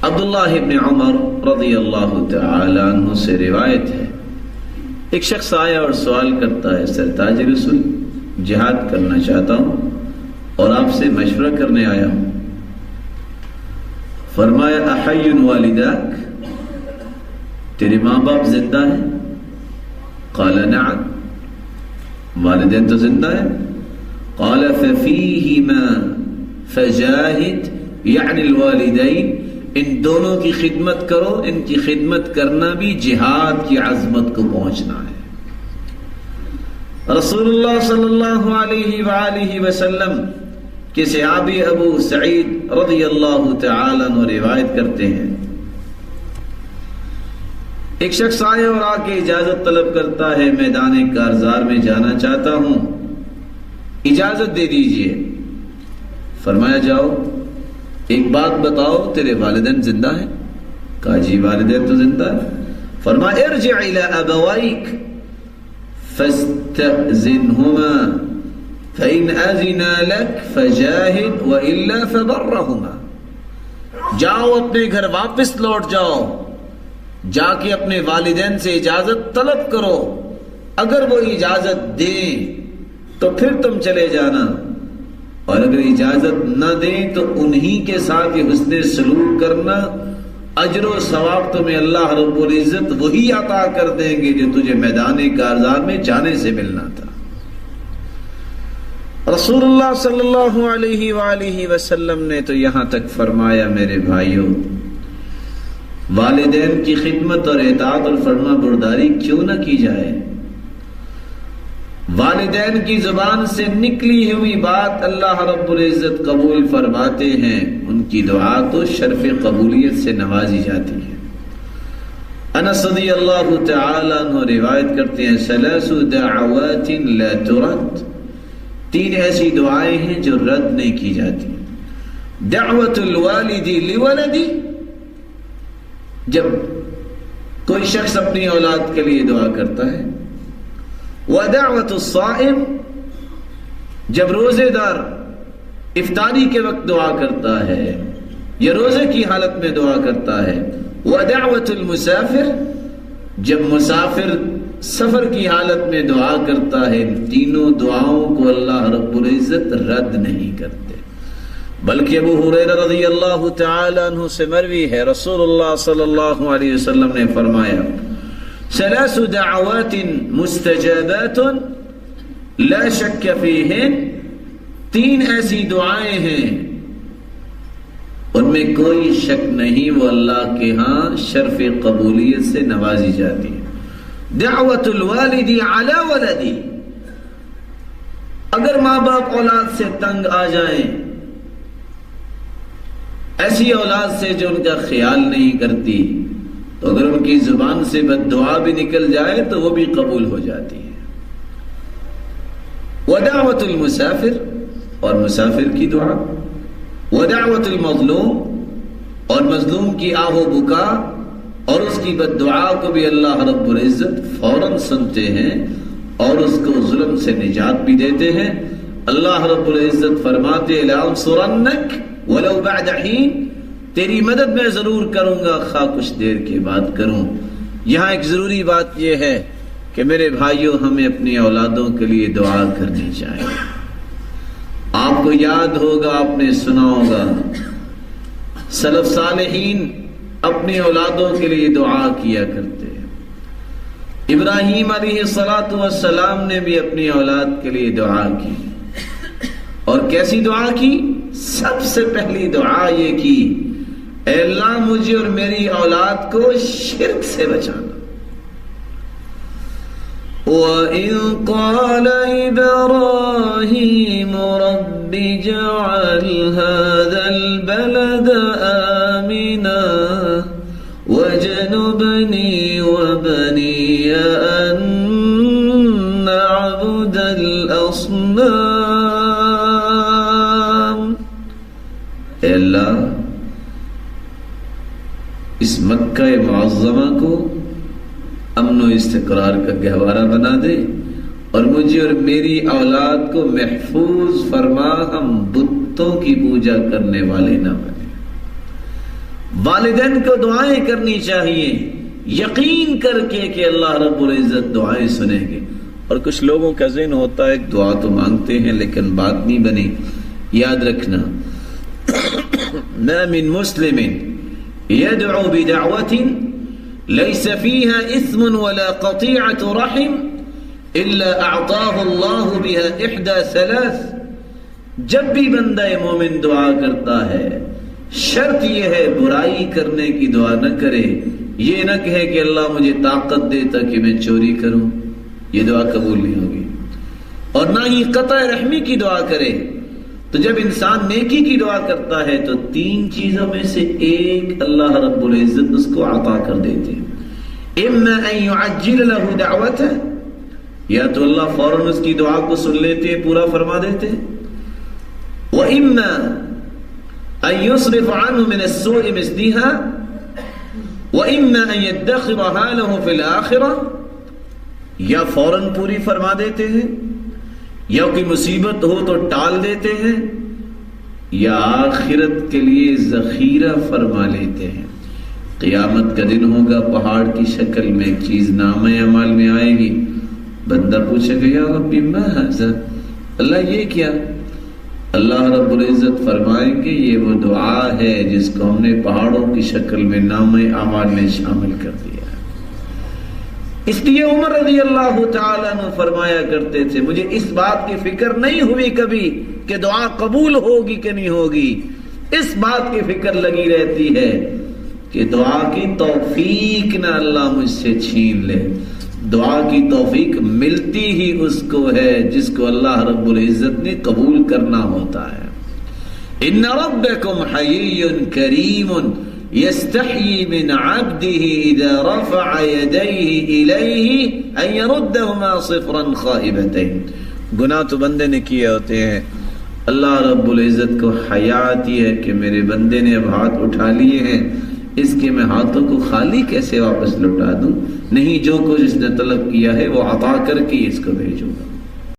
عبداللہ ابن عمر رضی اللہ تعالی عنہ سے روایت ہے، ایک شخص آیا اور سوال کرتا ہے، سرتاج رسول جہاد کرنا چاہتا ہوں اور آپ سے مشورہ کرنے آیا ہوں۔ فرمایا احی والداک، تیرے ماں باپ زندہ ہیں؟ قال نعم، والدین تو زندہ ہیں۔ قال ففیہما فجاہد، یعنی الوالدین، ان دونوں کی خدمت کرو، ان کی خدمت کرنا بھی جہاد کی عظمت کو پہنچنا ہے۔ رسول اللہ صلی اللہ علیہ وآلہ وسلم کے صحابی ابو سعید رضی اللہ تعالی عنہ روایت کرتے ہیں، ایک شخص آئے اور آ کے اجازت طلب کرتا ہے، میدان کارزار میں جانا چاہتا ہوں، اجازت دے دیجئے۔ فرمایا جاؤ، ایک بات بتاؤ، تیرے والدین زندہ ہیں؟ کہا جی والدین تو زندہ ہیں۔ فرمایا ارجع الی ابویک فاستأذنہما فإن أذنا لك فجاهد وإلا فبرهما، جاؤ اپنے گھر واپس لوٹ جاؤ، جا کے اپنے والدین سے اجازت طلب کرو، اگر وہ اجازت دیں تو پھر تم چلے جانا، اور اگر اجازت نہ دیں تو انہی کے ساتھ یہ حسن سلوک کرنا، اجر و ثواب تمہیں اللہ رب العزت وہی عطا کر دیں گے جو تجھے میدان کارزار میں جانے سے ملنا تھا۔ رسول اللہ صلی اللہ علیہ وآلہ وسلم نے تو یہاں تک فرمایا، میرے بھائیوں، والدین کی خدمت اور اطاعت اور فرما برداری کیوں نہ کی جائے؟ والدین کی زبان سے نکلی ہوئی بات اللہ رب العزت قبول فرماتے ہیں، ان کی دعا تو شرف قبولیت سے نوازی جاتی ہے۔ انس رضی اللہ تعالی عنہ روایت کرتے ہیں، ثلاث دعوات لا ترد، تین ایسی دعائیں ہیں جو رد نہیں کی جاتی۔ دعوت الوالد لولدی، جب کوئی شخص اپنی اولاد کے لیے دعا کرتا ہے۔ ودعوت الصائم، جب روزے دار افطاری کے وقت دعا کرتا ہے یا روزے کی حالت میں دعا کرتا ہے۔ ودعوت المسافر، جب مسافر سفر کی حالت میں دعا کرتا ہے۔ تینوں دعاؤں کو اللہ رب العزت رد نہیں کرتے، بلکہ ابو ہریرہ رضی اللہ تعالی عنہ سے مروی ہے، رسول اللہ صلی اللہ علیہ وسلم نے فرمایا، ثلاث دعوات مستجابات لا شک فیہن، تین ایسی دعائیں ہیں ان میں کوئی شک نہیں، وہ اللہ کے ہاں شرف قبولیت سے نوازی جاتی ہے۔ دعوت الوالد علی ولدی، اگر ماں باپ اولاد سے تنگ آ جائیں، ایسی اولاد سے جو ان کا خیال نہیں کرتی، تو اگر ان کی زبان سے بد دعا بھی نکل جائے تو وہ بھی قبول ہو جاتی ہے۔ ودعوت المسافر، اور مسافر کی دعا۔ ودعوت المظلوم، اور مظلوم کی آہ و بکا اور اس کی بد دعا کو بھی اللہ رب العزت فوراً سنتے ہیں اور اس کو ظلم سے نجات بھی دیتے ہیں۔ اللہ رب العزت فرماتے لَأَنصُرَنَّكَ وَلَوْ بَعْدَ حِينٍ، تیری مدد میں ضرور کروں گا، خواہ کچھ دیر کے بعد کروں۔ یہاں ایک ضروری بات یہ ہے کہ میرے بھائیوں، ہمیں اپنی اولادوں کے لیے دعا کرنی چاہیے۔ آپ کو یاد ہوگا، آپ نے سنا ہوگا، سلف صالحین اپنی اولادوں کے لیے دعا کیا کرتے ہیں۔ ابراہیم علیہ السلام نے بھی اپنی اولاد کے لیے دعا کی، اور کیسی دعا کی؟ سب سے پہلی دعا یہ کی، اے اللہ مجھے اور میری اولاد کو شرک سے بچانا۔ وَإِذْ قَالَ إِبْرَاهِيمُ رَبِّ اجْعَلْ هَذَا الْبَلَدَ آمِنًا وَاجْنُبْنِي وَبَنِيَّ أَن نَّعْبُدَ الْأَصْنَامَ، اے اللہ اس مکہ معظمہ کو امن و استقرار کا گہوارہ بنا دے، اور مجھے اور میری اولاد کو محفوظ فرما، ہم بتوں کی پوجا کرنے والے نہ بنے۔ والدین کو دعائیں کرنی چاہیے یقین کر کے کہ اللہ رب العزت دعائیں سنیں گے. اور کچھ لوگوں کا ذہن ہوتا ہے دعا تو مانگتے ہیں لیکن بات نہیں بنی. یاد رکھنا ما من مسلم يدعو بدعوة ليس فيها إثم ولا قطيعة رحم إلا أعطاه الله بها إحدى ثلاث. جب بھی بندہ مومن دعا کرتا ہے شرط یہ ہے برائی کرنے کی دعا نہ کرے. یہ نہ کہے کہ اللہ مجھے طاقت دے تاکہ میں چوری کروں، یہ دعا قبول نہیں ہوگی. اور نہ ہی قطع رحمی کی دعا کرے. تو جب انسان نیکی کی دعا کرتا ہے تو تین چیزوں میں سے ایک اللہ رب العزت اس کو عطا کر دیتے ہیں. اما ان يعجل له دعوته، یا تو اللہ فوراً اس کی دعا کو سن لیتے ہیں، پورا فرما دیتے ہیں. واما ان يصرف عنه من السوء مثلها، واما ان يدخرها له في الاخره، یا فوراً پوری فرما دیتے ہیں، یا کوئی مصیبت ہو تو ٹال دیتے ہیں، یا آخرت کے لیے ذخیرہ فرما لیتے ہیں. قیامت کا دن ہوگا، پہاڑ کی شکل میں ایک چیز نامہ اعمال میں آئے گی. بندہ پوچھے گا یا ربی ما ھذا، اللہ یہ کیا؟ اللہ رب العزت فرمائیں گے یہ وہ دعا ہے جس کو ہم نے پہاڑوں کی شکل میں نامہ اعمال میں شامل کر دیا. اس لیے عمر رضی اللہ تعالیٰ عنہ فرمایا کرتے تھے مجھے اس بات کی فکر نہیں ہوئی کبھی کہ دعا قبول ہوگی کہ نہیں ہوگی، اس بات کی فکر لگی رہتی ہے کہ دعا کی توفیق نہ اللہ مجھ سے چھین لے. دعا کی توفیق ملتی ہی اس کو ہے جس کو اللہ رب العزت نے قبول کرنا ہوتا ہے. ان ربکم حیی کریم یستحیی من عبده اذا رفع یدیہ الیہ ان یردہما صفرا خائبتین. گناہ تو بندے نے کیے ہوتے ہیں، اللہ رب العزت کو حیا آتی ہے کہ میرے بندے نے اب ہاتھ اٹھا لیے ہیں، اس کے میں ہاتھوں کو خالی کیسے واپس لوٹا دوں؟ نہیں، جو کچھ اس نے طلب کیا ہے وہ عطا کر کے اس کو بھیجوں گا.